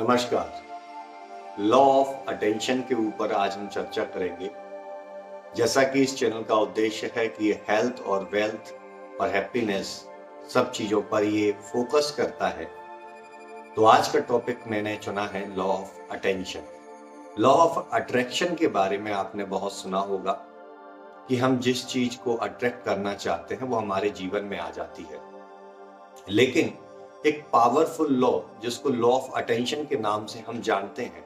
नमस्कार। Law of attention के ऊपर आज हम चर्चा करेंगे। जैसा कि इस चैनल का उद्देश्य है कि ये हेल्थ और वेल्थ और हैप्पीनेस सब चीजों पर ये फोकस करता है, तो आज का टॉपिक मैंने चुना है law of attention. Law of attraction के बारे में आपने बहुत सुना होगा कि हम जिस चीज को अट्रैक्ट करना चाहते हैं वो हमारे जीवन में आ जाती है। लेकिन एक पावरफुल लॉ जिसको लॉ ऑफ अटेंशन के नाम से हम जानते हैं,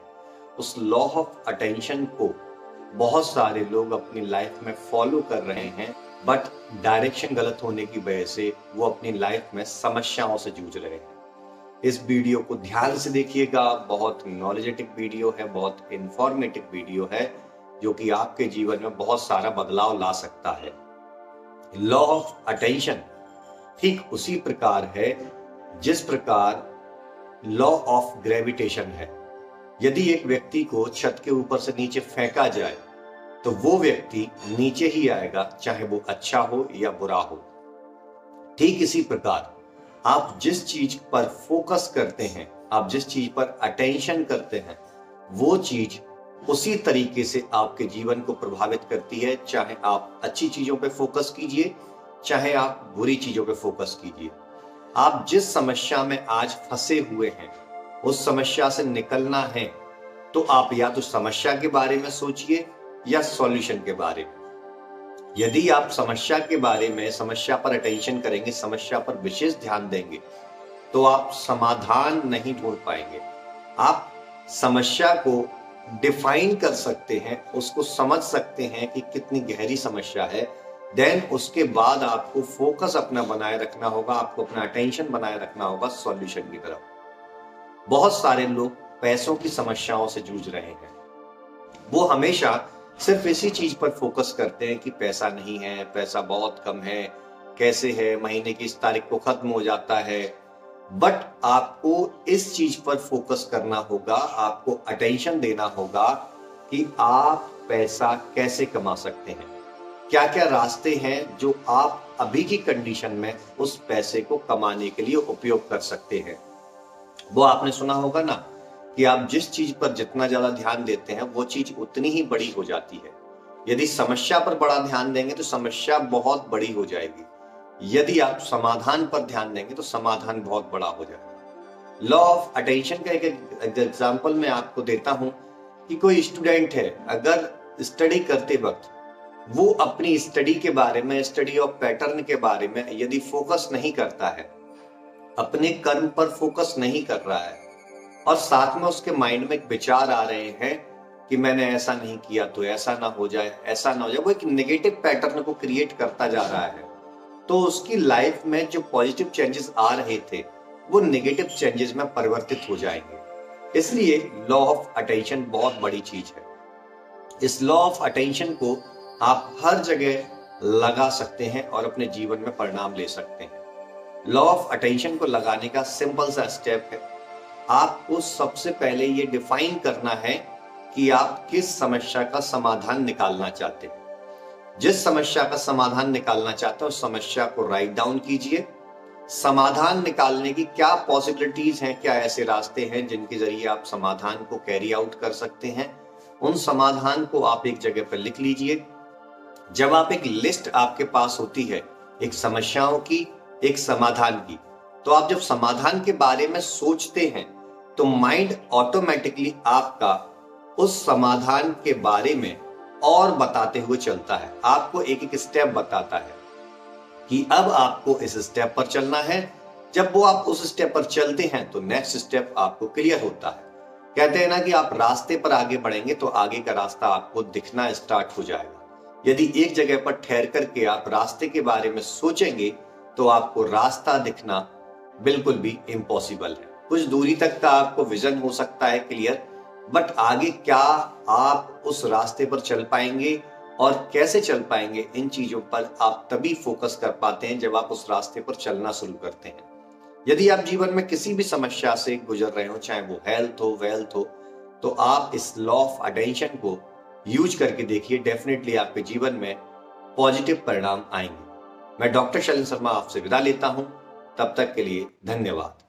उस लॉ ऑफ अटेंशन को बहुत सारे लोग अपनी लाइफ में फॉलो कर रहे हैं, बट डायरेक्शन गलत होने की वजह से वो अपनी लाइफ में समस्याओं से जूझ रहे हैं। इस वीडियो को ध्यान से देखिएगा, बहुत नॉलेजेटिव वीडियो है, बहुत इंफॉर्मेटिव वीडियो है, जो कि आपके जीवन में बहुत सारा बदलाव ला सकता है। लॉ ऑफ अटेंशन ठीक उसी प्रकार है जिस प्रकार लॉ ऑफ ग्रेविटेशन है। यदि एक व्यक्ति को छत के ऊपर से नीचे फेंका जाए तो वो व्यक्ति नीचे ही आएगा, चाहे वो अच्छा हो या बुरा हो। ठीक इसी प्रकार आप जिस चीज पर फोकस करते हैं, आप जिस चीज पर अटेंशन करते हैं, वो चीज उसी तरीके से आपके जीवन को प्रभावित करती है। चाहे आप अच्छी चीजों पे फोकस कीजिए, चाहे आप बुरी चीजों पे फोकस कीजिए। आप जिस समस्या में आज फंसे हुए हैं, उस समस्या से निकलना है तो आप या तो समस्या के बारे में सोचिए या सॉल्यूशन के बारे में। यदि आप समस्या के बारे में, समस्या पर अटेंशन करेंगे, समस्या पर विशेष ध्यान देंगे, तो आप समाधान नहीं ढूंढ पाएंगे। आप समस्या को डिफाइन कर सकते हैं, उसको समझ सकते हैं कि कितनी गहरी समस्या है। देन उसके बाद आपको फोकस अपना बनाए रखना होगा, आपको अपना अटेंशन बनाए रखना होगा सॉल्यूशन की तरफ। बहुत सारे लोग पैसों की समस्याओं से जूझ रहे हैं। वो हमेशा सिर्फ इसी चीज पर फोकस करते हैं कि पैसा नहीं है, पैसा बहुत कम है, कैसे है, महीने की इस तारीख को खत्म हो जाता है। बट आपको इस चीज पर फोकस करना होगा, आपको अटेंशन देना होगा कि आप पैसा कैसे कमा सकते हैं, क्या क्या रास्ते हैं जो आप अभी की कंडीशन में उस पैसे को कमाने के लिए उपयोग कर सकते हैं। वो आपने सुना होगा ना कि आप जिस चीज पर जितना ज्यादा ध्यान देते हैं वो चीज उतनी ही बड़ी हो जाती है। यदि समस्या पर बड़ा ध्यान देंगे तो समस्या बहुत बड़ी हो जाएगी, यदि आप समाधान पर ध्यान देंगे तो समाधान बहुत बड़ा हो जाएगा। लॉ ऑफ अटेंशन का एक एग्जांपल मैं आपको देता हूं कि कोई स्टूडेंट है, अगर स्टडी करते वक्त वो अपनी स्टडी के बारे में, स्टडी ऑफ पैटर्न के बारे में यदि फोकस नहीं करता है, अपने कर्म पर फोकस नहीं कर रहा है, और साथ में उसके माइंड में विचार आ रहे हैं कि मैंने ऐसा नहीं किया तो ऐसा ना हो जाए, ऐसा ना हो जाए, वो एक नेगेटिव पैटर्न को क्रिएट करता जा रहा है, तो उसकी लाइफ में जो पॉजिटिव चेंजेस आ रहे थे वो नेगेटिव चेंजेस में परिवर्तित हो जाएंगे। इसलिए लॉ ऑफ अटेंशन बहुत बड़ी चीज है। इस लॉ ऑफ अटेंशन को आप हर जगह लगा सकते हैं और अपने जीवन में परिणाम ले सकते हैं। लॉ ऑफ अटेंशन को लगाने का सिंपल सा स्टेप है, आपको सबसे पहले ये डिफाइन करना है कि आप किस समस्या का समाधान निकालना चाहते हैं। जिस समस्या का समाधान निकालना चाहते हैं उस समस्या को राइट डाउन कीजिए। समाधान निकालने की क्या पॉसिबिलिटीज हैं, क्या ऐसे रास्ते हैं जिनके जरिए आप समाधान को कैरी आउट कर सकते हैं, उन समाधान को आप एक जगह पर लिख लीजिए। जब आप एक लिस्ट आपके पास होती है, एक समस्याओं की, एक समाधान की, तो आप जब समाधान के बारे में सोचते हैं तो माइंड ऑटोमेटिकली आपका उस समाधान के बारे में और बताते हुए चलता है, आपको एक एक स्टेप बताता है कि अब आपको इस स्टेप पर चलना है। जब वो आप उस स्टेप पर चलते हैं तो नेक्स्ट स्टेप आपको क्लियर होता है। कहते हैं ना कि आप रास्ते पर आगे बढ़ेंगे तो आगे का रास्ता आपको दिखना स्टार्ट हो जाएगा। यदि एक जगह पर ठहर करके आप रास्ते के बारे में सोचेंगे तो आपको रास्ता दिखना बिल्कुल भी इम्पॉसिबल है। कुछ दूरी तक का आपको विजन हो सकता है क्लियर, बट आगे क्या आप उस रास्ते पर चल पाएंगे और कैसे चल पाएंगे, इन चीजों पर आप तभी फोकस कर पाते हैं जब आप उस रास्ते पर चलना शुरू करते हैं। यदि आप जीवन में किसी भी समस्या से गुजर रहे हो, चाहे वो हेल्थ हो, वेल्थ हो, तो आप इस लॉ ऑफ अटेंशन को यूज करके देखिए, डेफिनेटली आपके जीवन में पॉजिटिव परिणाम आएंगे। मैं डॉक्टर शैलेंद्र शर्मा आपसे विदा लेता हूं, तब तक के लिए धन्यवाद।